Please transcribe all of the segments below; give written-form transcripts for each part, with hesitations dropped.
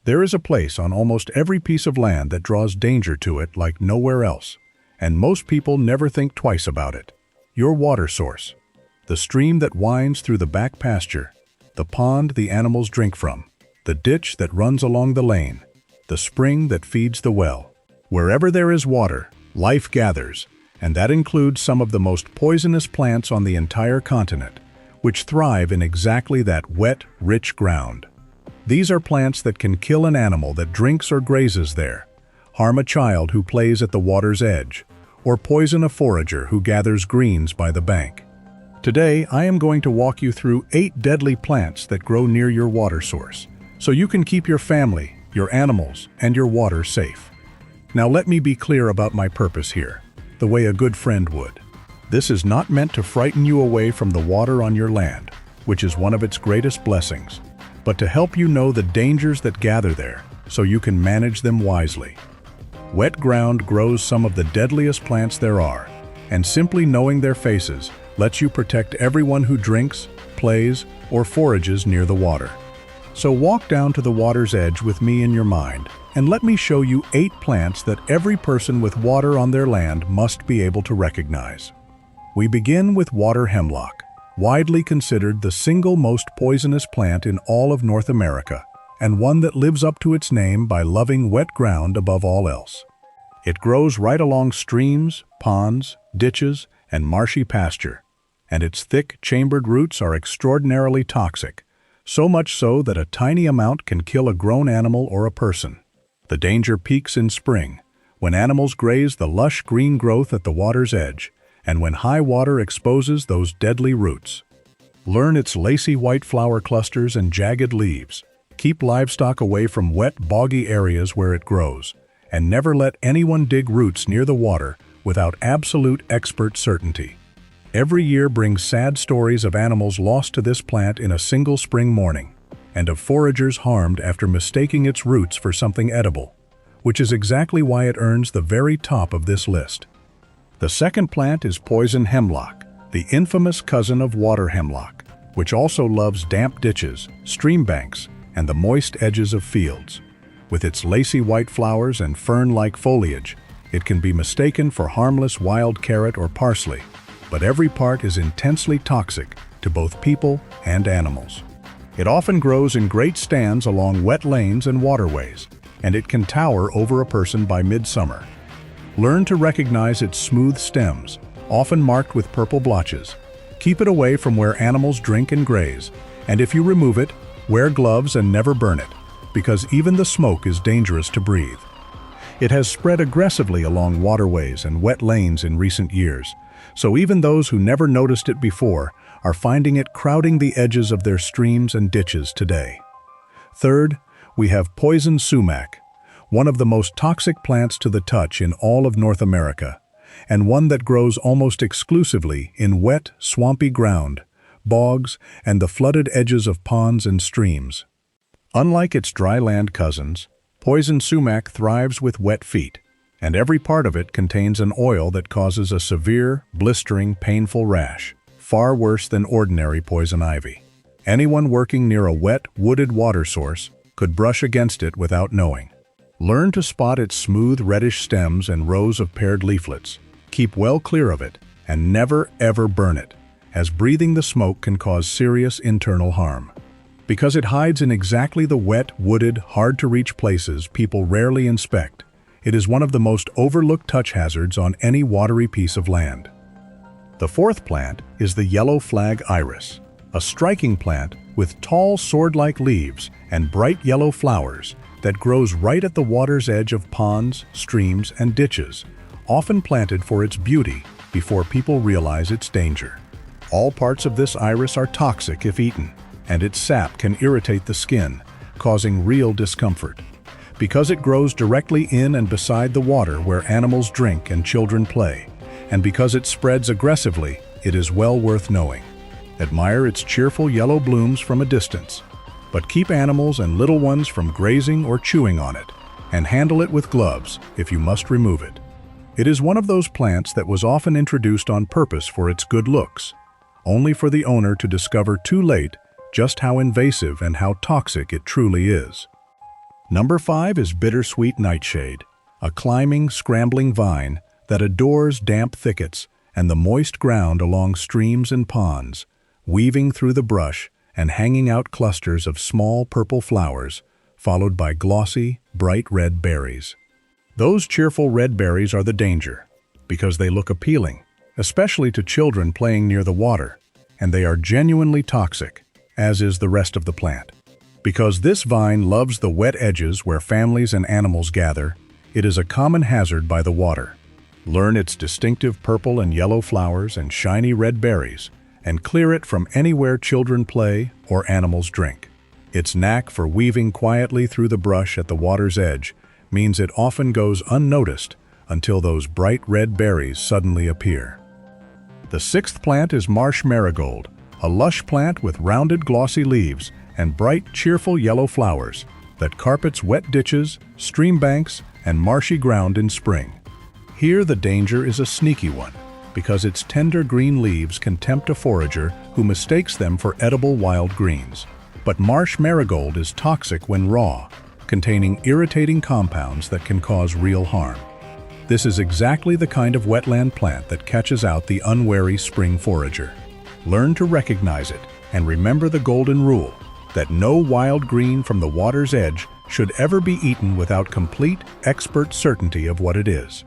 There is a place on almost every piece of land that draws danger to it like nowhere else, and most people never think twice about it. Your water source. The stream that winds through the back pasture, the pond the animals drink from, the ditch that runs along the lane, the spring that feeds the well. Wherever there is water, life gathers, and that includes some of the most poisonous plants on the entire continent, which thrive in exactly that wet, rich ground. These are plants that can kill an animal that drinks or grazes there, harm a child who plays at the water's edge, or poison a forager who gathers greens by the bank. Today, I am going to walk you through 8 deadly plants that grow near your water source, so you can keep your family, your animals, and your water safe. Now let me be clear about my purpose here, the way a good friend would. This is not meant to frighten you away from the water on your land, which is one of its greatest blessings, but to help you know the dangers that gather there, so you can manage them wisely. Wet ground grows some of the deadliest plants there are, and simply knowing their faces lets you protect everyone who drinks, plays, or forages near the water. So walk down to the water's edge with me in your mind, and let me show you 8 plants that every person with water on their land must be able to recognize. We begin with water hemlock, widely considered the single most poisonous plant in all of North America, and one that lives up to its name by loving wet ground above all else. It grows right along streams, ponds, ditches, and marshy pasture, and its thick, chambered roots are extraordinarily toxic, so much so that a tiny amount can kill a grown animal or a person. The danger peaks in spring, when animals graze the lush green growth at the water's edge, and when high water exposes those deadly roots. Learn its lacy white flower clusters and jagged leaves. Keep livestock away from wet, boggy areas where it grows, and never let anyone dig roots near the water without absolute expert certainty. Every year brings sad stories of animals lost to this plant in a single spring morning, and of foragers harmed after mistaking its roots for something edible, which is exactly why it earns the very top of this list. The second plant is poison hemlock, the infamous cousin of water hemlock, which also loves damp ditches, stream banks, and the moist edges of fields. With its lacy white flowers and fern-like foliage, it can be mistaken for harmless wild carrot or parsley, but every part is intensely toxic to both people and animals. It often grows in great stands along wet lanes and waterways, and it can tower over a person by midsummer. Learn to recognize its smooth stems, often marked with purple blotches. Keep it away from where animals drink and graze, and if you remove it, wear gloves and never burn it, because even the smoke is dangerous to breathe. It has spread aggressively along waterways and wet lanes in recent years, so even those who never noticed it before are finding it crowding the edges of their streams and ditches today. Third, we have poison sumac, one of the most toxic plants to the touch in all of North America, and one that grows almost exclusively in wet, swampy ground, bogs, and the flooded edges of ponds and streams. Unlike its dry land cousins, poison sumac thrives with wet feet, and every part of it contains an oil that causes a severe, blistering, painful rash, far worse than ordinary poison ivy. Anyone working near a wet, wooded water source could brush against it without knowing. Learn to spot its smooth, reddish stems and rows of paired leaflets. Keep well clear of it, and never, ever burn it, as breathing the smoke can cause serious internal harm. Because it hides in exactly the wet, wooded, hard-to-reach places people rarely inspect, it is one of the most overlooked touch hazards on any watery piece of land. The fourth plant is the yellow flag iris, a striking plant with tall sword-like leaves and bright yellow flowers that grows right at the water's edge of ponds, streams, and ditches, often planted for its beauty before people realize its danger. All parts of this iris are toxic if eaten, and its sap can irritate the skin, causing real discomfort. Because it grows directly in and beside the water where animals drink and children play, and because it spreads aggressively, it is well worth knowing. Admire its cheerful yellow blooms from a distance, but keep animals and little ones from grazing or chewing on it, and handle it with gloves if you must remove it. It is one of those plants that was often introduced on purpose for its good looks, only for the owner to discover too late just how invasive and how toxic it truly is. Number 5 is bittersweet nightshade, a climbing, scrambling vine that adores damp thickets and the moist ground along streams and ponds, weaving through the brush and hanging out clusters of small purple flowers, followed by glossy, bright red berries. Those cheerful red berries are the danger, because they look appealing, especially to children playing near the water, and they are genuinely toxic, as is the rest of the plant. Because this vine loves the wet edges where families and animals gather, it is a common hazard by the water. Learn its distinctive purple and yellow flowers and shiny red berries, and clear it from anywhere children play or animals drink. Its knack for weaving quietly through the brush at the water's edge means it often goes unnoticed until those bright red berries suddenly appear. The 6th plant is marsh marigold, a lush plant with rounded glossy leaves and bright, cheerful yellow flowers that carpets wet ditches, stream banks, and marshy ground in spring. Here the danger is a sneaky one, because its tender green leaves can tempt a forager who mistakes them for edible wild greens. But marsh marigold is toxic when raw, containing irritating compounds that can cause real harm. This is exactly the kind of wetland plant that catches out the unwary spring forager. Learn to recognize it and remember the golden rule that no wild green from the water's edge should ever be eaten without complete, expert certainty of what it is.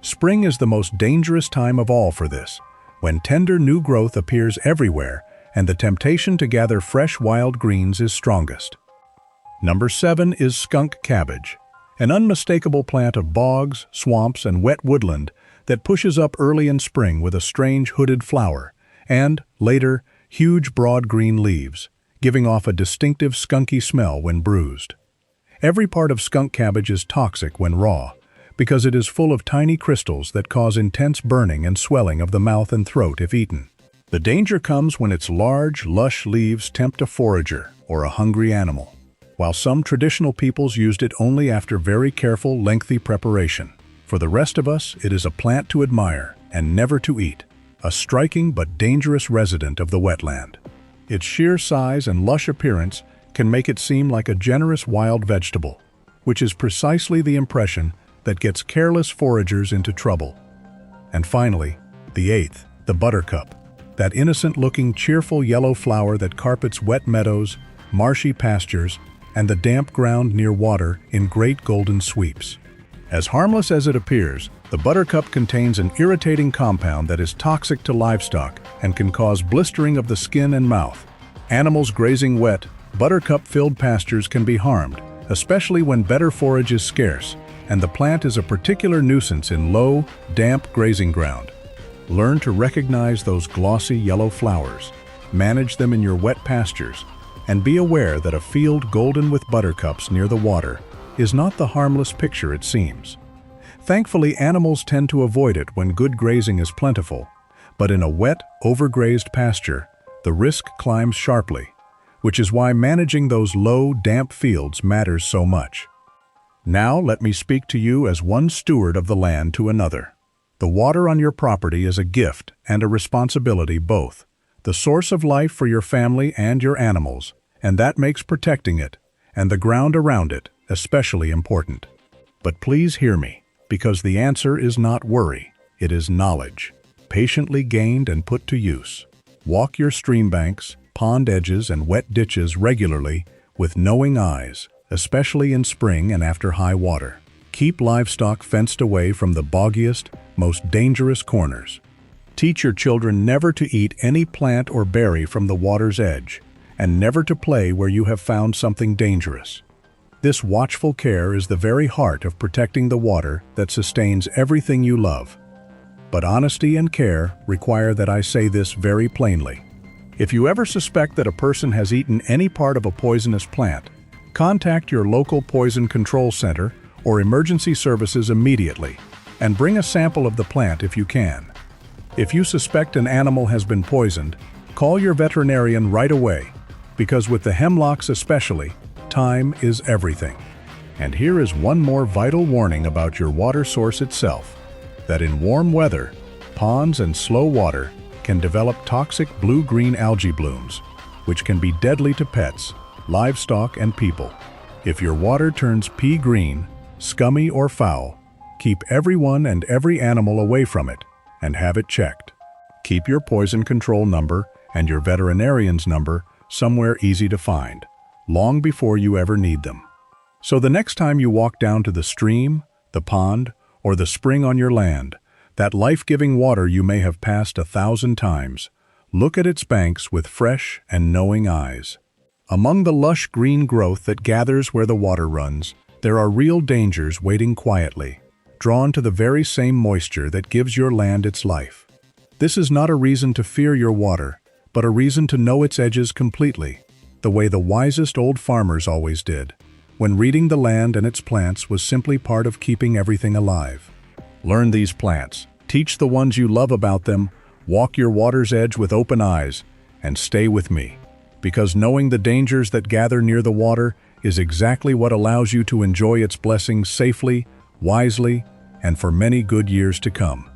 Spring is the most dangerous time of all for this, when tender new growth appears everywhere and the temptation to gather fresh wild greens is strongest. Number 7 is skunk cabbage, an unmistakable plant of bogs, swamps, and wet woodland that pushes up early in spring with a strange hooded flower and, later, huge broad green leaves, giving off a distinctive skunky smell when bruised. Every part of skunk cabbage is toxic when raw, because it is full of tiny crystals that cause intense burning and swelling of the mouth and throat if eaten. The danger comes when its large, lush leaves tempt a forager or a hungry animal, while some traditional peoples used it only after very careful, lengthy preparation. For the rest of us, it is a plant to admire and never to eat, a striking but dangerous resident of the wetland. Its sheer size and lush appearance can make it seem like a generous wild vegetable, which is precisely the impression that gets careless foragers into trouble. And finally, the 8th, the buttercup, that innocent-looking, cheerful yellow flower that carpets wet meadows, marshy pastures, and the damp ground near water in great golden sweeps. As harmless as it appears, the buttercup contains an irritating compound that is toxic to livestock and can cause blistering of the skin and mouth. Animals grazing wet, buttercup-filled pastures can be harmed, especially when better forage is scarce, and the plant is a particular nuisance in low, damp grazing ground. Learn to recognize those glossy yellow flowers, manage them in your wet pastures, and be aware that a field golden with buttercups near the water is not the harmless picture it seems. Thankfully, animals tend to avoid it when good grazing is plentiful, but in a wet, overgrazed pasture, the risk climbs sharply, which is why managing those low, damp fields matters so much. Now let me speak to you as one steward of the land to another. The water on your property is a gift and a responsibility both, the source of life for your family and your animals, and that makes protecting it, and the ground around it, especially important. But please hear me, because the answer is not worry, it is knowledge, patiently gained and put to use. Walk your stream banks, pond edges, and wet ditches regularly with knowing eyes, especially in spring and after high water. Keep livestock fenced away from the boggiest, most dangerous corners. Teach your children never to eat any plant or berry from the water's edge, and never to play where you have found something dangerous. This watchful care is the very heart of protecting the water that sustains everything you love. But honesty and care require that I say this very plainly. If you ever suspect that a person has eaten any part of a poisonous plant, contact your local poison control center or emergency services immediately, and bring a sample of the plant if you can. If you suspect an animal has been poisoned, call your veterinarian right away, because with the hemlocks especially, time is everything. And here is one more vital warning about your water source itself, that in warm weather, ponds and slow water can develop toxic blue-green algae blooms, which can be deadly to pets, livestock, and people. If your water turns pea green, scummy or foul, keep everyone and every animal away from it and have it checked. Keep your poison control number and your veterinarian's number somewhere easy to find, long before you ever need them. So the next time you walk down to the stream, the pond, or the spring on your land, that life-giving water you may have passed 1,000 times, look at its banks with fresh and knowing eyes. Among the lush green growth that gathers where the water runs, there are real dangers waiting quietly, drawn to the very same moisture that gives your land its life. This is not a reason to fear your water, but a reason to know its edges completely, the way the wisest old farmers always did, when reading the land and its plants was simply part of keeping everything alive. Learn these plants, teach the ones you love about them, walk your water's edge with open eyes, and stay with me. Because knowing the dangers that gather near the water is exactly what allows you to enjoy its blessings safely, wisely, and for many good years to come.